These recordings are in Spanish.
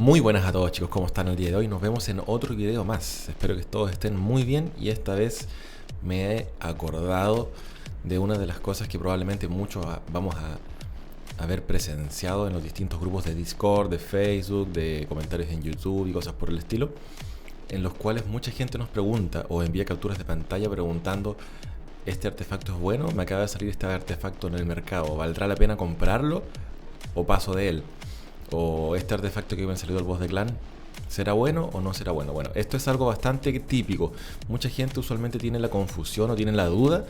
Muy buenas a todos, chicos, ¿cómo están el día de hoy? Nos vemos en otro video más. Espero que todos estén muy bien y esta vez me he acordado de una de las cosas que probablemente muchos vamos a haber presenciado en los distintos grupos de Discord, de Facebook, de comentarios en YouTube y cosas por el estilo, en los cuales mucha gente nos pregunta o envía capturas de pantalla preguntando: ¿este artefacto es bueno? Me acaba de salir este artefacto en el mercado, ¿valdrá la pena comprarlo o paso de él? O este artefacto que me ha salido del boss de clan, ¿será bueno o no será bueno? Bueno, esto es algo bastante típico. Mucha gente usualmente tiene la confusión o tiene la duda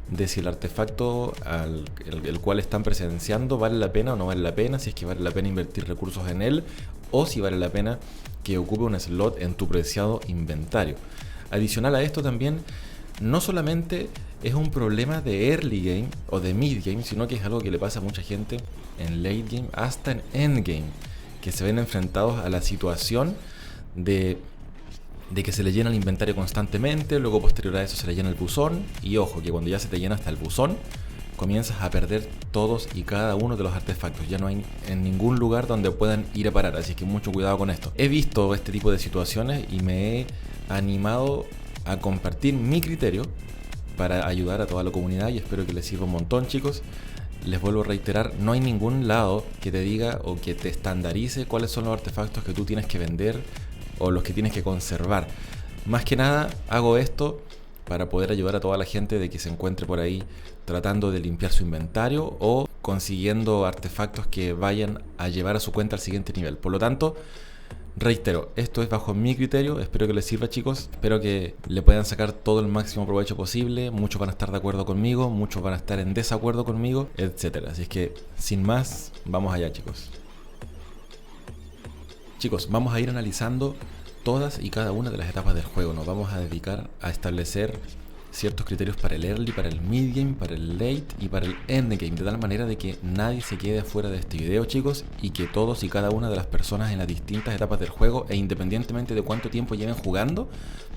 de si el artefacto el cual están presenciando vale la pena o no vale la pena, si es que vale la pena invertir recursos en él o si vale la pena que ocupe un slot en tu preciado inventario. Adicional a esto también, no solamente es un problema de early game o de mid game, sino que es algo que le pasa a mucha gente en late game hasta en end game, que se ven enfrentados a la situación de que se le llena el inventario constantemente, luego posterior a eso se le llena el buzón, y ojo, que cuando ya se te llena hasta el buzón, comienzas a perder todos y cada uno de los artefactos. Ya no hay en ningún lugar donde puedan ir a parar, así que mucho cuidado con esto. He visto este tipo de situaciones y me he animado a compartir mi criterio para ayudar a toda la comunidad y espero que les sirva un montón, chicos. Les vuelvo a reiterar, no hay ningún lado que te diga o que te estandarice cuáles son los artefactos que tú tienes que vender o los que tienes que conservar. Más que nada hago esto para poder ayudar a toda la gente de que se encuentre por ahí tratando de limpiar su inventario o consiguiendo artefactos que vayan a llevar a su cuenta al siguiente nivel. Por lo tanto, reitero, esto es bajo mi criterio, espero que les sirva, chicos, espero que le puedan sacar todo el máximo provecho posible. Muchos van a estar de acuerdo conmigo, muchos van a estar en desacuerdo conmigo, etcétera. Así es que, sin más, vamos allá, chicos. Chicos, vamos a ir analizando todas y cada una de las etapas del juego. Nos vamos a dedicar a establecer ciertos criterios para el early, para el mid game, para el late y para el end game, de tal manera de que nadie se quede afuera de este video, chicos, y que todos y cada una de las personas en las distintas etapas del juego, e independientemente de cuánto tiempo lleven jugando,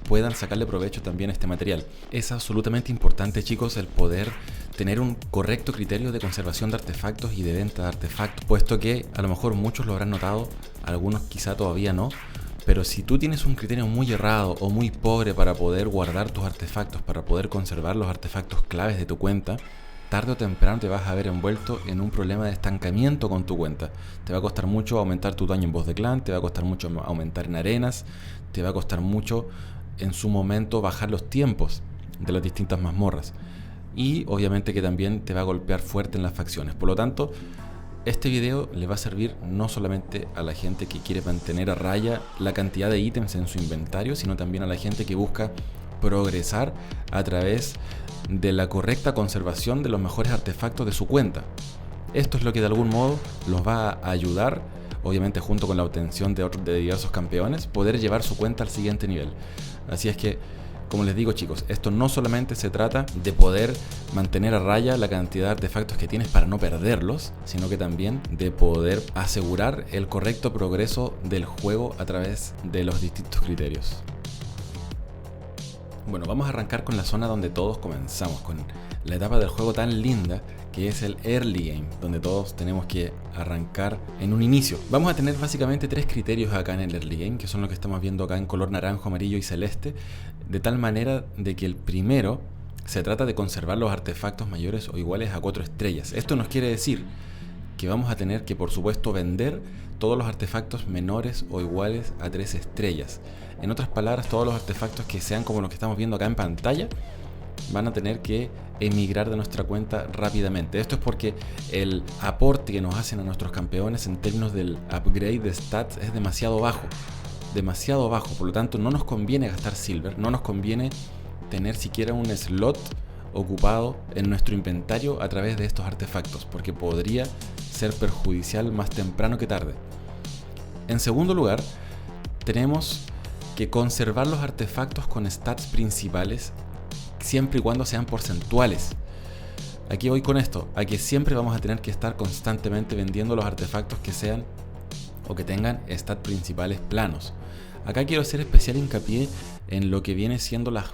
puedan sacarle provecho también a este material. Es absolutamente importante, chicos, el poder tener un correcto criterio de conservación de artefactos y de venta de artefactos, puesto que a lo mejor muchos lo habrán notado, algunos quizá todavía no. Pero si tú tienes un criterio muy errado o muy pobre para poder guardar tus artefactos, para poder conservar los artefactos claves de tu cuenta, tarde o temprano te vas a ver envuelto en un problema de estancamiento con tu cuenta. Te va a costar mucho aumentar tu daño en boss de clan, te va a costar mucho aumentar en arenas, te va a costar mucho en su momento bajar los tiempos de las distintas mazmorras. Y obviamente que también te va a golpear fuerte en las facciones. Por lo tanto, este video le va a servir no solamente a la gente que quiere mantener a raya la cantidad de ítems en su inventario, sino también a la gente que busca progresar a través de la correcta conservación de los mejores artefactos de su cuenta. Esto es lo que de algún modo los va a ayudar, obviamente junto con la obtención de diversos campeones, poder llevar su cuenta al siguiente nivel. Así es que, como les digo, chicos, esto no solamente se trata de poder mantener a raya la cantidad de artefactos que tienes para no perderlos, sino que también de poder asegurar el correcto progreso del juego a través de los distintos criterios. Bueno, vamos a arrancar con la zona donde todos comenzamos, con la etapa del juego tan linda que es el early game, donde todos tenemos que arrancar en un inicio. Vamos a tener básicamente tres criterios acá en el early game, que son los que estamos viendo acá en color naranjo, amarillo y celeste, de tal manera de que el primero se trata de conservar los artefactos mayores o iguales a 4 estrellas. Esto nos quiere decir que vamos a tener que, por supuesto, vender todos los artefactos menores o iguales a 3 estrellas. En otras palabras, todos los artefactos que sean como los que estamos viendo acá en pantalla van a tener que emigrar de nuestra cuenta rápidamente. Esto es porque el aporte que nos hacen a nuestros campeones en términos del upgrade de stats es demasiado bajo. Demasiado bajo. Por lo tanto, no nos conviene gastar silver, no nos conviene tener siquiera un slot ocupado en nuestro inventario a través de estos artefactos, porque podría ser perjudicial más temprano que tarde. En segundo lugar, tenemos que conservar los artefactos con stats principales siempre y cuando sean porcentuales. Aquí voy con esto, a que siempre vamos a tener que estar constantemente vendiendo los artefactos que sean o que tengan stats principales planos. Acá quiero hacer especial hincapié en lo que viene siendo las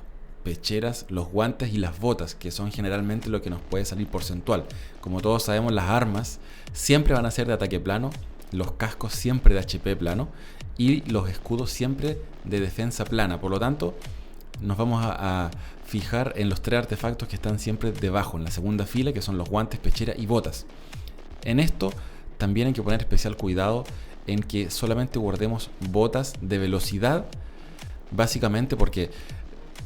pecheras, los guantes y las botas, que son generalmente lo que nos puede salir porcentual. Como todos sabemos, las armas siempre van a ser de ataque plano, los cascos siempre de HP plano y los escudos siempre de defensa plana. Por lo tanto, nos vamos a fijar en los 3 artefactos que están siempre debajo, en la segunda fila, que son los guantes, pechera y botas. En esto también hay que poner especial cuidado en que solamente guardemos botas de velocidad, básicamente porque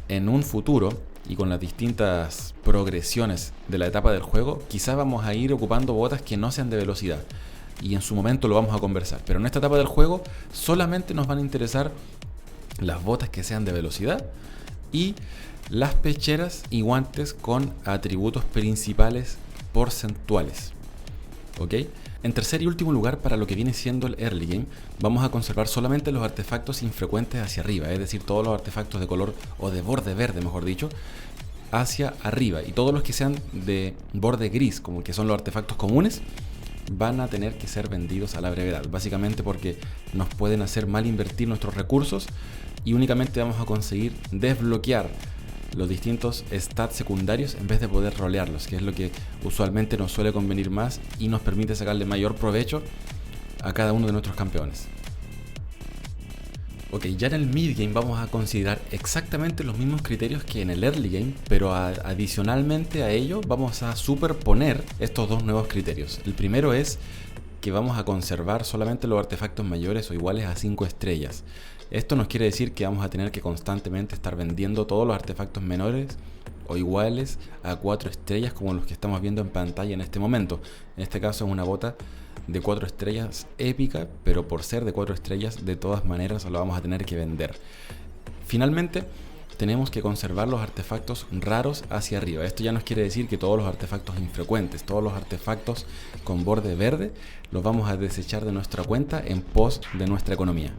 en un futuro y con las distintas progresiones de la etapa del juego, quizás vamos a ir ocupando botas que no sean de velocidad, y en su momento lo vamos a conversar. Pero en esta etapa del juego solamente nos van a interesar las botas que sean de velocidad y las pecheras y guantes con atributos principales porcentuales. ¿Ok? En tercer y último lugar, para lo que viene siendo el early game, vamos a conservar solamente los artefactos infrecuentes hacia arriba, es decir, todos los artefactos de color o de borde verde, mejor dicho, hacia arriba, y todos los que sean de borde gris, como que son los artefactos comunes, van a tener que ser vendidos a la brevedad, básicamente porque nos pueden hacer mal invertir nuestros recursos y únicamente vamos a conseguir desbloquear los distintos stats secundarios en vez de poder rolearlos, que es lo que usualmente nos suele convenir más y nos permite sacarle mayor provecho a cada uno de nuestros campeones. Ok, ya en el mid game vamos a considerar exactamente los mismos criterios que en el early game, pero adicionalmente a ello vamos a superponer estos 2 nuevos criterios. El primero es que vamos a conservar solamente los artefactos mayores o iguales a 5 estrellas. Esto nos quiere decir que vamos a tener que constantemente estar vendiendo todos los artefactos menores o iguales a 4 estrellas, como los que estamos viendo en pantalla en este momento. En este caso es una bota de 4 estrellas épica, pero por ser de 4 estrellas de todas maneras lo vamos a tener que vender. Finalmente tenemos que conservar los artefactos raros hacia arriba. Esto ya nos quiere decir que todos los artefactos infrecuentes, todos los artefactos con borde verde, los vamos a desechar de nuestra cuenta en pos de nuestra economía.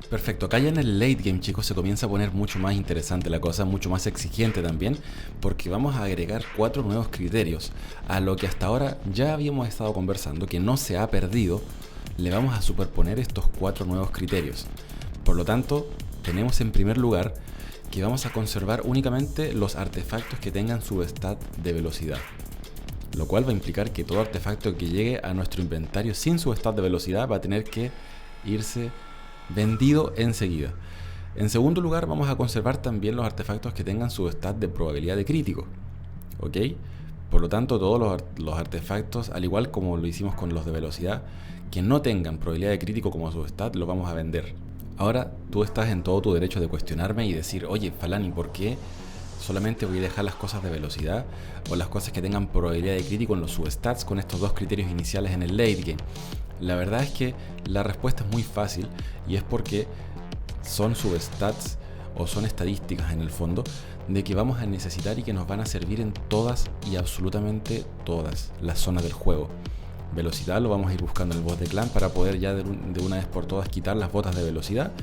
Perfecto, acá ya en el late game, chicos, se comienza a poner mucho más interesante la cosa, mucho más exigente también, porque vamos a agregar 4 nuevos criterios a lo que hasta ahora ya habíamos estado conversando, que no se ha perdido. Le vamos a superponer estos 4 nuevos criterios. Por lo tanto, tenemos en primer lugar que vamos a conservar únicamente los artefactos que tengan substat de velocidad, lo cual va a implicar que todo artefacto que llegue a nuestro inventario sin substat de velocidad va a tener que irse vendido enseguida. En segundo lugar, vamos a conservar también los artefactos que tengan su stat de probabilidad de crítico. ¿Ok? Por lo tanto, todos los artefactos, al igual como lo hicimos con los de velocidad, que no tengan probabilidad de crítico como su stat, los vamos a vender. Ahora, tú estás en todo tu derecho de cuestionarme y decir, oye, Falani, ¿por qué solamente voy a dejar las cosas de velocidad o las cosas que tengan probabilidad de crítico en los substats con estos 2 criterios iniciales en el late game? La verdad es que la respuesta es muy fácil y es porque son substats o son estadísticas en el fondo de que vamos a necesitar y que nos van a servir en todas y absolutamente todas las zonas del juego. Velocidad lo vamos a ir buscando en el boss de clan para poder ya de una vez por todas quitar las botas de velocidad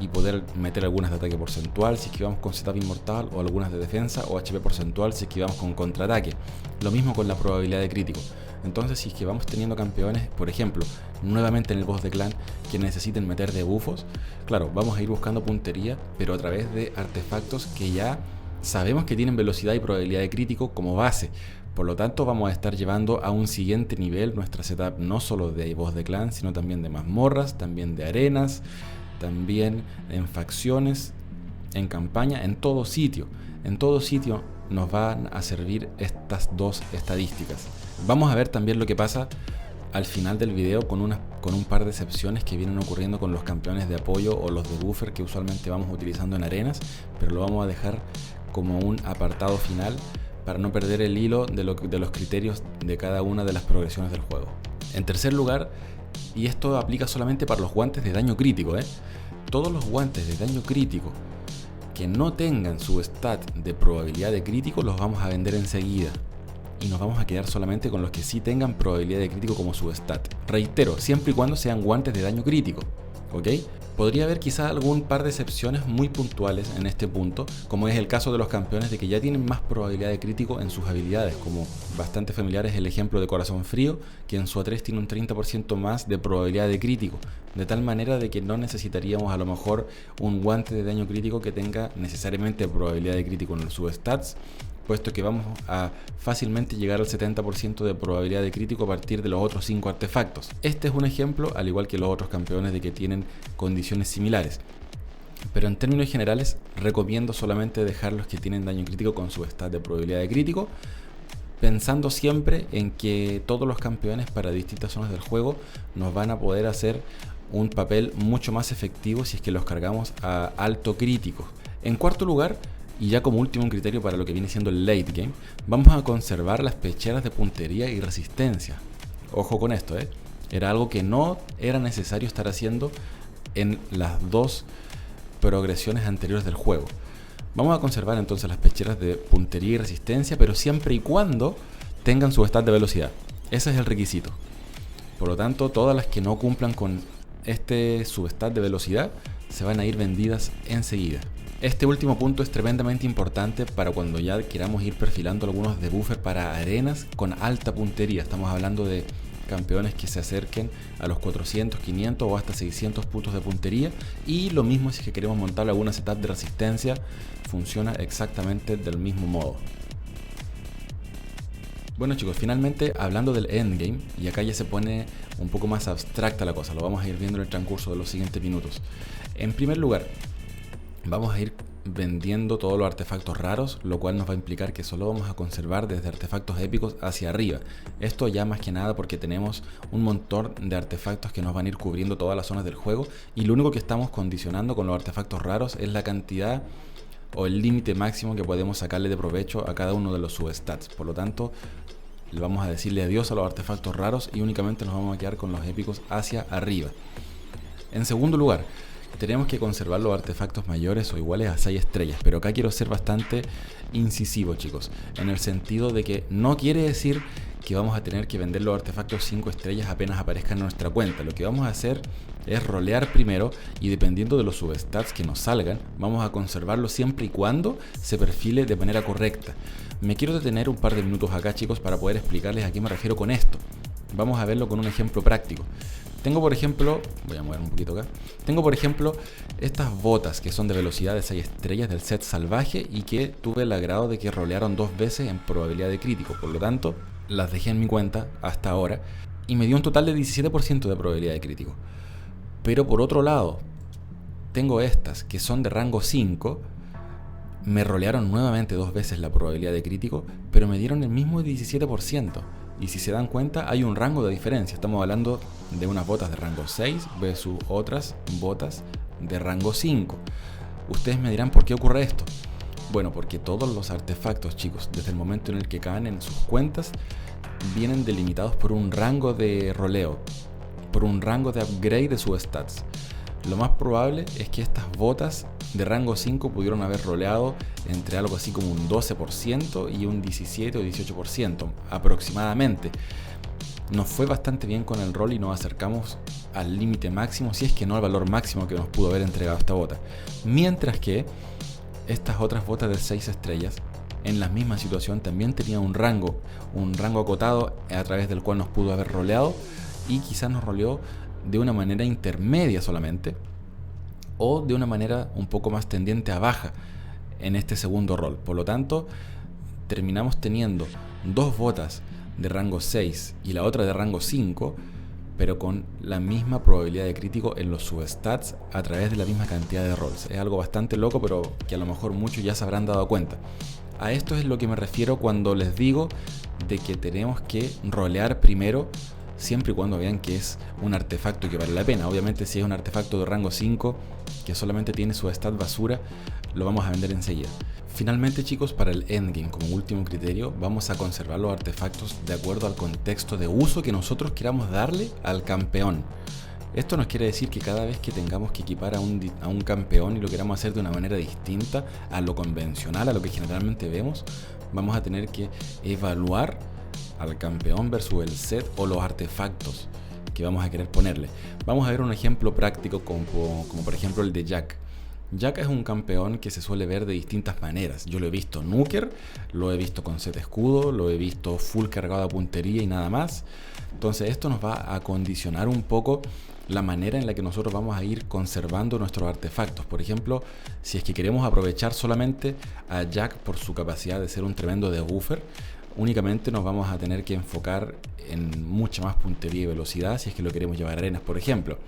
y poder meter algunas de ataque porcentual si esquivamos con setup inmortal, o algunas de defensa o HP porcentual si esquivamos con contraataque. Lo mismo con la probabilidad de crítico. Entonces, si es que vamos teniendo campeones, por ejemplo, nuevamente en el boss de clan, que necesiten meter debuffos, claro, vamos a ir buscando puntería, pero a través de artefactos que ya sabemos que tienen velocidad y probabilidad de crítico como base. Por lo tanto, vamos a estar llevando a un siguiente nivel nuestra setup, no solo de boss de clan, sino también de mazmorras, también de arenas, también en facciones, en campaña, en todo sitio. En todo sitio nos van a servir estas 2 estadísticas. Vamos a ver también lo que pasa al final del video con un par de excepciones que vienen ocurriendo con los campeones de apoyo o los de buffer que usualmente vamos utilizando en arenas, pero lo vamos a dejar como un apartado final para no perder el hilo de los criterios de cada una de las progresiones del juego. En tercer lugar, y esto aplica solamente para los guantes de daño crítico, todos los guantes de daño crítico que no tengan su stat de probabilidad de crítico los vamos a vender enseguida y nos vamos a quedar solamente con los que sí tengan probabilidad de crítico como su stat. Reitero, siempre y cuando sean guantes de daño crítico, ¿ok? Podría haber quizás algún par de excepciones muy puntuales en este punto, como es el caso de los campeones de que ya tienen más probabilidad de crítico en sus habilidades, como bastante familiar es el ejemplo de Corazón Frío, que en su A3 tiene un 30% más de probabilidad de crítico, de tal manera de que no necesitaríamos a lo mejor un guante de daño crítico que tenga necesariamente probabilidad de crítico en sus stats, puesto que vamos a fácilmente llegar al 70% de probabilidad de crítico a partir de los otros 5 artefactos. Este es un ejemplo, al igual que los otros campeones, de que tienen condiciones similares. Pero en términos generales, recomiendo solamente dejar los que tienen daño crítico con su stat de probabilidad de crítico, pensando siempre en que todos los campeones para distintas zonas del juego nos van a poder hacer un papel mucho más efectivo si es que los cargamos a alto crítico. En cuarto lugar, y ya como último criterio para lo que viene siendo el late game, vamos a conservar las pecheras de puntería y resistencia. Ojo con esto, era algo que no era necesario estar haciendo en las dos progresiones anteriores del juego. Vamos a conservar entonces las pecheras de puntería y resistencia, pero siempre y cuando tengan su stat de velocidad. Ese es el requisito. Por lo tanto, todas las que no cumplan con este substat de velocidad se van a ir vendidas enseguida. Este último punto es tremendamente importante para cuando ya queramos ir perfilando algunos debuffer para arenas con alta puntería. Estamos hablando de campeones que se acerquen a los 400, 500 o hasta 600 puntos de puntería, y lo mismo si es que queremos montar alguna setup de resistencia, funciona exactamente del mismo modo. Bueno chicos, finalmente hablando del endgame, y acá ya se pone un poco más abstracta la cosa, lo vamos a ir viendo en el transcurso de los siguientes minutos. En primer lugar, vamos a ir vendiendo todos los artefactos raros, lo cual nos va a implicar que solo vamos a conservar desde artefactos épicos hacia arriba. Esto ya más que nada porque tenemos un montón de artefactos que nos van a ir cubriendo todas las zonas del juego, y lo único que estamos condicionando con los artefactos raros es la cantidad o el límite máximo que podemos sacarle de provecho a cada uno de los substats. Por lo tanto, le vamos a decirle adiós a los artefactos raros y únicamente nos vamos a quedar con los épicos hacia arriba. En segundo lugar, tenemos que conservar los artefactos mayores o iguales a 6 estrellas, pero acá quiero ser bastante incisivo chicos, en el sentido de que no quiere decir que vamos a tener que vender los artefactos 5 estrellas apenas aparezcan en nuestra cuenta. Lo que vamos a hacer es rolear primero, y dependiendo de los substats que nos salgan, vamos a conservarlos siempre y cuando se perfile de manera correcta. Me quiero detener un par de minutos acá chicos para poder explicarles a qué me refiero con esto. Vamos a verlo con un ejemplo práctico. Tengo por ejemplo, voy a mover un poquito acá. Tengo por ejemplo estas botas que son de velocidad de 6 estrellas del set salvaje y que tuve el agrado de que rolearon 2 veces en probabilidad de crítico. Por lo tanto, las dejé en mi cuenta hasta ahora y me dio un total de 17% de probabilidad de crítico. Pero por otro lado, tengo estas que son de rango 5. Me rolearon nuevamente 2 veces la probabilidad de crítico, pero me dieron el mismo 17%. Y si se dan cuenta, hay un rango de diferencia. Estamos hablando de unas botas de rango 6 versus otras botas de rango 5. Ustedes me dirán, ¿por qué ocurre esto? Bueno, porque todos los artefactos, chicos, desde el momento en el que caen en sus cuentas, vienen delimitados por un rango de roleo, por un rango de upgrade de sus stats. Lo más probable es que estas botas de rango 5 pudieron haber roleado entre algo así como un 12% y un 17 o 18% aproximadamente. Nos fue bastante bien con el rol y nos acercamos al límite máximo, si es que no al valor máximo que nos pudo haber entregado esta bota. Mientras que estas otras botas de 6 estrellas en la misma situación también tenían un rango acotado a través del cual nos pudo haber roleado, y quizás nos roleó de una manera intermedia solamente, o de una manera un poco más tendiente a baja en este segundo rol. Por lo tanto, terminamos teniendo 2 botas de rango 6 y la otra de rango 5, pero con la misma probabilidad de crítico en los substats a través de la misma cantidad de rolls. Es algo bastante loco, pero que a lo mejor muchos ya se habrán dado cuenta. A esto es lo que me refiero cuando les digo de que tenemos que rolear primero, siempre y cuando vean que es un artefacto que vale la pena. Obviamente, si es un artefacto de rango 5 que solamente tiene su stat basura, lo vamos a vender enseguida. Finalmente, chicos, para el endgame, como último criterio, vamos a conservar los artefactos de acuerdo al contexto de uso que nosotros queramos darle al campeón. Esto nos quiere decir que cada vez que tengamos que equipar a un campeón y lo queramos hacer de una manera distinta a lo convencional, a lo que generalmente vemos, vamos a tener que evaluar al campeón versus el set o los artefactos que vamos a querer ponerle. Vamos a ver un ejemplo práctico como por ejemplo el de Jack. Jack es un campeón que se suele ver de distintas maneras. Yo lo he visto nuker, lo he visto con set escudo, lo he visto full cargado a puntería y nada más. Entonces esto nos va a condicionar un poco la manera en la que nosotros vamos a ir conservando nuestros artefactos. Por ejemplo, si es que queremos aprovechar solamente a Jack por su capacidad de ser un tremendo debuffer, únicamente nos vamos a tener que enfocar en mucha más puntería y velocidad si es que lo queremos llevar a arenas, por ejemplo.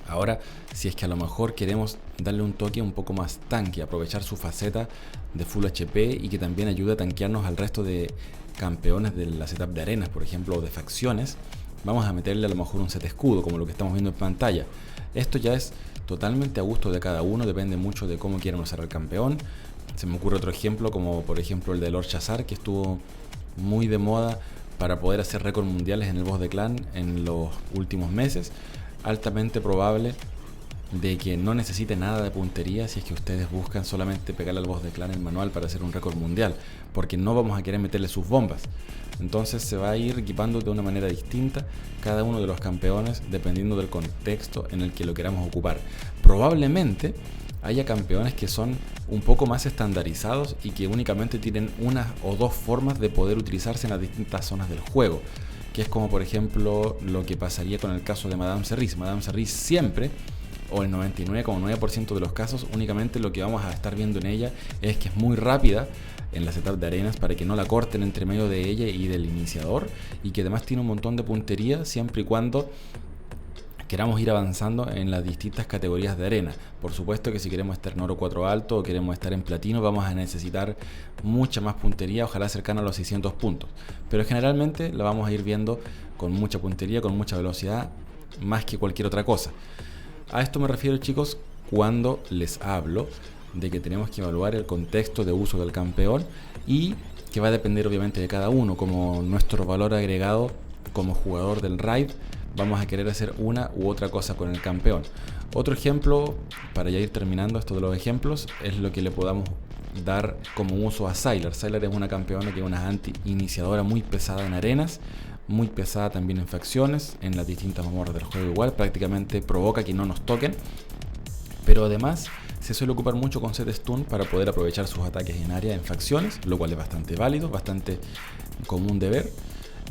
Ahora, si es que a lo mejor queremos darle un toque un poco más tanque, aprovechar su faceta de Full HP y que también ayude a tanquearnos al resto de campeones de la setup de arenas, por ejemplo, o de facciones, vamos a meterle a lo mejor un set escudo, como lo que estamos viendo en pantalla. Esto ya es totalmente a gusto de cada uno, depende mucho de cómo quieran usar al campeón. Se me ocurre otro ejemplo, como por ejemplo el de Lord Shazar, que estuvo muy de moda para poder hacer récords mundiales en el boss de clan en los últimos meses. Altamente probable de que no necesite nada de puntería si es que ustedes buscan solamente pegarle al boss de clan en manual para hacer un récord mundial, porque no vamos a querer meterle sus bombas. Entonces se va a ir equipando de una manera distinta cada uno de los campeones dependiendo del contexto en el que lo queramos ocupar. Probablemente haya campeones que son un poco más estandarizados y que únicamente tienen una o dos formas de poder utilizarse en las distintas zonas del juego, que es como por ejemplo lo que pasaría con el caso de Madame Serris. Madame Serris siempre, o el 99,9% de los casos, únicamente lo que vamos a estar viendo en ella es que es muy rápida en la setup de arenas para que no la corten entre medio de ella y del iniciador, y que además tiene un montón de puntería siempre y cuando queramos ir avanzando en las distintas categorías de arena. Por supuesto que si queremos estar en oro 4 alto o queremos estar en platino, vamos a necesitar mucha más puntería, ojalá cercana a los 600 puntos. Pero generalmente la vamos a ir viendo con mucha puntería, con mucha velocidad, más que cualquier otra cosa. A esto me refiero, chicos, cuando les hablo de que tenemos que evaluar el contexto de uso del campeón y que va a depender obviamente de cada uno, como nuestro valor agregado como jugador del raid. Vamos a querer hacer una u otra cosa con el campeón. Otro ejemplo, para ya ir terminando esto de los ejemplos, es lo que le podamos dar como uso a Sylar. Sylar es una campeona que es una anti-iniciadora muy pesada en arenas, muy pesada también en facciones, en las distintas mazmorras del juego igual, prácticamente provoca que no nos toquen, pero además se suele ocupar mucho con set stun para poder aprovechar sus ataques en área en facciones, lo cual es bastante válido, bastante común de ver.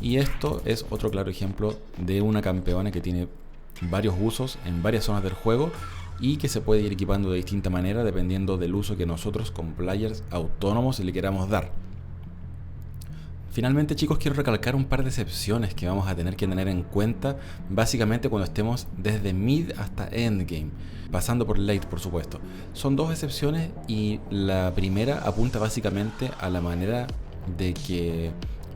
Y esto es otro claro ejemplo de una campeona que tiene varios usos en varias zonas del juego y que se puede ir equipando de distinta manera dependiendo del uso que nosotros como players autónomos le queramos dar. Finalmente, chicos, quiero recalcar un par de excepciones que vamos a tener que tener en cuenta básicamente cuando estemos desde mid hasta endgame, pasando por late, por supuesto. Son dos excepciones y la primera apunta básicamente a la manera de que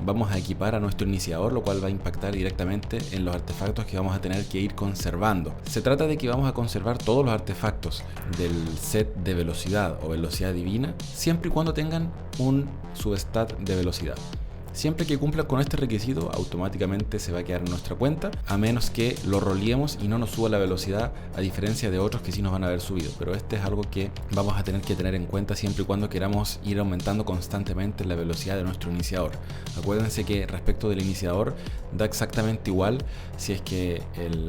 vamos a equipar a nuestro iniciador, lo cual va a impactar directamente en los artefactos que vamos a tener que ir conservando. Se trata de que vamos a conservar todos los artefactos del set de velocidad o velocidad divina, siempre y cuando tengan un substat de velocidad. Siempre que cumplan con este requisito, automáticamente se va a quedar en nuestra cuenta, a menos que lo roleemos y no nos suba la velocidad, a diferencia de otros que sí nos van a haber subido. Pero este es algo que vamos a tener que tener en cuenta siempre y cuando queramos ir aumentando constantemente la velocidad de nuestro iniciador. Acuérdense que respecto del iniciador, da exactamente igual si es que el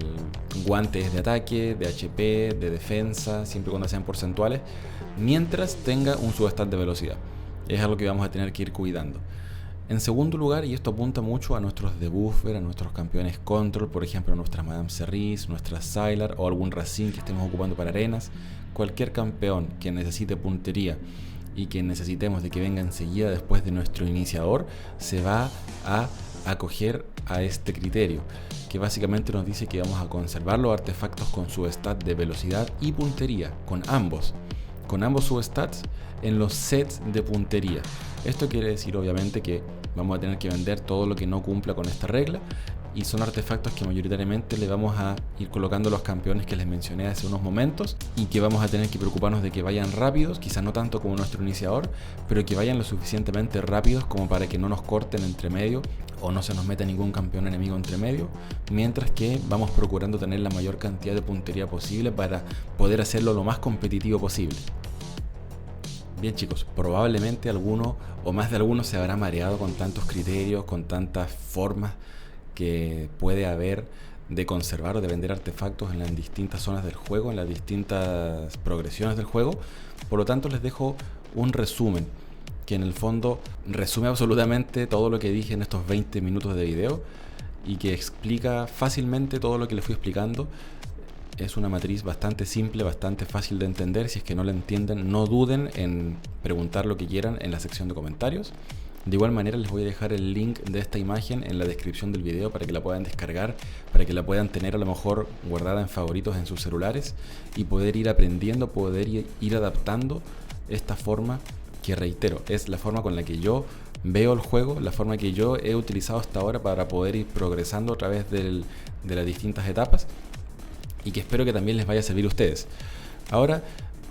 guante es de ataque, de HP, de defensa, siempre y cuando sean porcentuales, mientras tenga un substat de velocidad. Es algo que vamos a tener que ir cuidando. En segundo lugar, y esto apunta mucho a nuestros debuffer, a nuestros campeones control, por ejemplo a nuestras Madame Serris, nuestras Sylar o algún Racine que estemos ocupando para arenas, cualquier campeón que necesite puntería y que necesitemos de que venga enseguida después de nuestro iniciador, se va a acoger a este criterio, que básicamente nos dice que vamos a conservar los artefactos con su stat de velocidad y puntería, con ambos substats en los sets de puntería. Esto quiere decir obviamente que vamos a tener que vender todo lo que no cumpla con esta regla, y son artefactos que mayoritariamente le vamos a ir colocando a los campeones que les mencioné hace unos momentos, y que vamos a tener que preocuparnos de que vayan rápidos, quizás no tanto como nuestro iniciador, pero que vayan lo suficientemente rápidos como para que no nos corten entre medio o no se nos meta ningún campeón enemigo entre medio, mientras que vamos procurando tener la mayor cantidad de puntería posible para poder hacerlo lo más competitivo posible. Bien, chicos, probablemente alguno o más de alguno se habrá mareado con tantos criterios, con tantas formas que puede haber de conservar o de vender artefactos en las distintas zonas del juego, en las distintas progresiones del juego. Por lo tanto, les dejo un resumen que en el fondo resume absolutamente todo lo que dije en estos 20 minutos de video, y que explica fácilmente todo lo que les fui explicando. Es una matriz bastante simple, bastante fácil de entender. Si es que no la entienden, no duden en preguntar lo que quieran en la sección de comentarios. De igual manera les voy a dejar el link de esta imagen en la descripción del video para que la puedan descargar, para que la puedan tener a lo mejor guardada en favoritos en sus celulares y poder ir aprendiendo, poder ir adaptando esta forma que, reitero, es la forma con la que yo veo el juego, la forma que yo he utilizado hasta ahora para poder ir progresando a través de las distintas etapas y que espero que también les vaya a servir a ustedes. Ahora,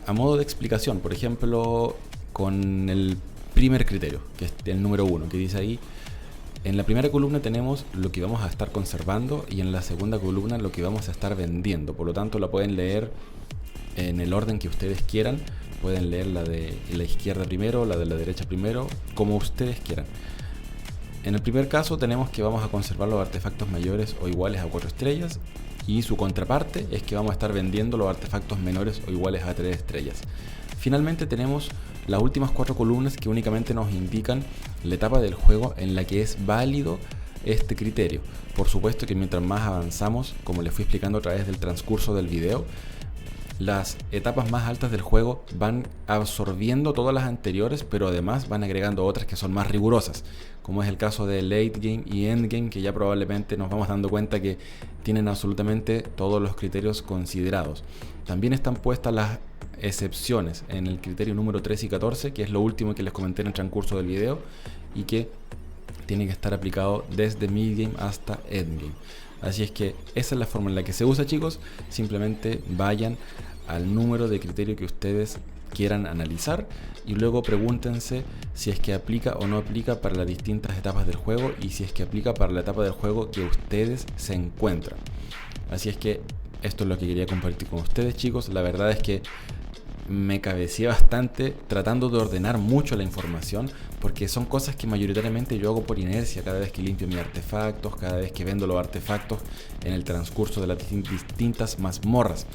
a modo de explicación, por ejemplo, con el primer criterio, que es el número 1, que dice ahí, en la primera columna tenemos lo que vamos a estar conservando y en la segunda columna lo que vamos a estar vendiendo. Por lo tanto, la pueden leer en el orden que ustedes quieran. Pueden leer la de la izquierda primero, la de la derecha primero, como ustedes quieran. En el primer caso tenemos que vamos a conservar los artefactos mayores o iguales a 4 estrellas y su contraparte es que vamos a estar vendiendo los artefactos menores o iguales a 3 estrellas. Finalmente tenemos las últimas 4 columnas que únicamente nos indican la etapa del juego en la que es válido este criterio. Por supuesto que mientras más avanzamos, como les fui explicando a través del transcurso del video, las etapas más altas del juego van absorbiendo todas las anteriores, pero además van agregando otras que son más rigurosas, como es el caso de Late Game y End Game, que ya probablemente nos vamos dando cuenta que tienen absolutamente todos los criterios considerados. También están puestas las excepciones en el criterio número 13 y 14, que es lo último que les comenté en el transcurso del video y que tiene que estar aplicado desde Mid Game hasta End Game. Así es que esa es la forma en la que se usa, chicos. Simplemente vayan al número de criterio que ustedes quieran analizar y luego pregúntense si es que aplica o no aplica para las distintas etapas del juego y si es que aplica para la etapa del juego que ustedes se encuentran. Así es que esto es lo que quería compartir con ustedes, chicos. La verdad es que me cabeceé bastante tratando de ordenar mucho la información, porque son cosas que mayoritariamente yo hago por inercia cada vez que limpio mis artefactos, cada vez que vendo los artefactos en el transcurso de las distintas mazmorras.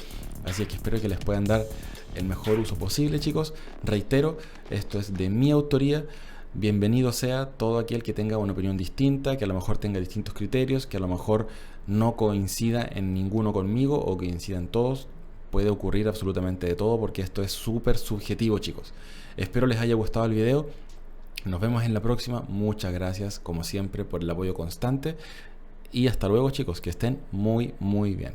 Así que espero que les puedan dar el mejor uso posible, chicos. Reitero, esto es de mi autoría. Bienvenido sea todo aquel que tenga una opinión distinta, que a lo mejor tenga distintos criterios, que a lo mejor no coincida en ninguno conmigo o que coincidan todos. Puede ocurrir absolutamente de todo porque esto es súper subjetivo, chicos. Espero les haya gustado el video. Nos vemos en la próxima. Muchas gracias, como siempre, por el apoyo constante. Y hasta luego, chicos. Que estén muy, muy bien.